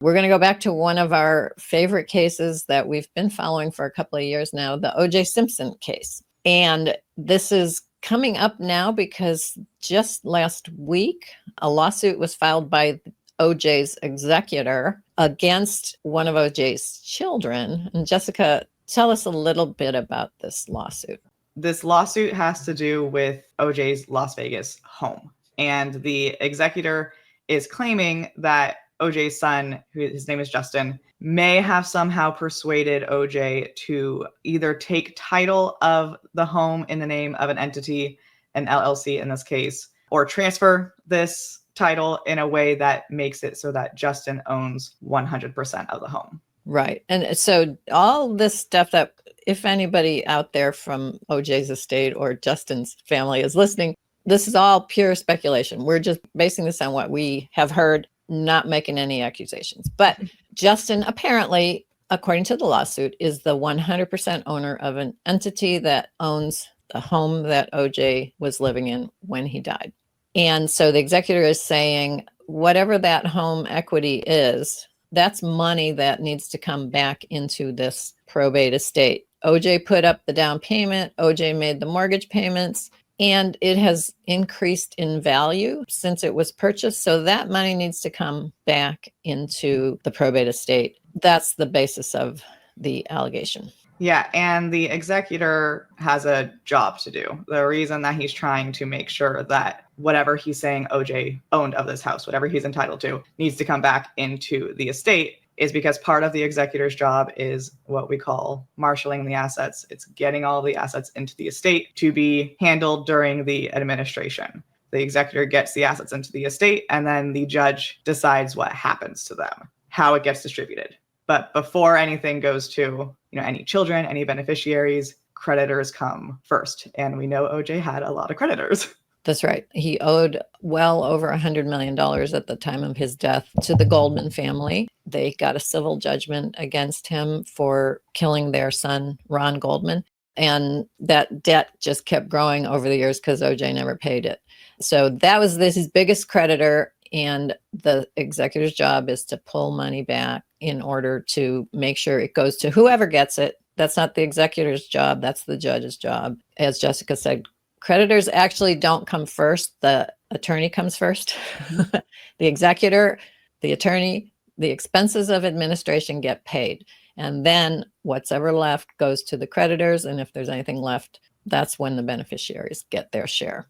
We're going to go back to one of our favorite cases that we've been following for a couple of years now, the O.J. Simpson case. And this is coming up now because just last week, a lawsuit was filed by O.J.'s executor against one of O.J.'s children. And Jessica, tell us a little bit about this lawsuit. This lawsuit has to do with O.J.'s Las Vegas home. And the executor is claiming that O.J.'s son, his name is Justin, may have somehow persuaded O.J. to either take title of the home in the name of an entity, an LLC in this case, or transfer this title in a way that makes it so that Justin owns 100% of the home. Right. And so all this stuff that if anybody out there from O.J.'s estate or Justin's family is listening, this is all pure speculation. We're just basing this on what we have heard, not making any accusations. But Justin apparently, according to the lawsuit, is the 100% owner of an entity that owns the home that O.J. was living in when he died. And so the executor is saying whatever that home equity is, that's money that needs to come back into this probate estate. O.J. put up the down payment, O.J. made the mortgage payments, and it has increased in value since it was purchased. So that money needs to come back into the probate estate. That's the basis of the allegation. Yeah, and the executor has a job to do. The reason that he's trying to make sure that whatever he's saying O.J. owned of this house, whatever he's entitled to, needs to come back into the estate is because part of the executor's job is what we call marshaling the assets. It's getting all the assets into the estate to be handled during the administration. The executor gets the assets into the estate, and then the judge decides what happens to them, how it gets distributed. But before anything goes to, any children, any beneficiaries, creditors come first. And we know O.J. had a lot of creditors. That's right. He owed well over $100 million at the time of his death to the Goldman family. They got a civil judgment against him for killing their son, Ron Goldman. And that debt just kept growing over the years because O.J. never paid it. So that was his biggest creditor. And the executor's job is to pull money back in order to make sure it goes to whoever gets it. That's not the executor's job. That's the judge's job. As Jessica said, creditors actually don't come first. The attorney comes first. The executor, the attorney, the expenses of administration get paid. And then what's ever left goes to the creditors. And if there's anything left, that's when the beneficiaries get their share.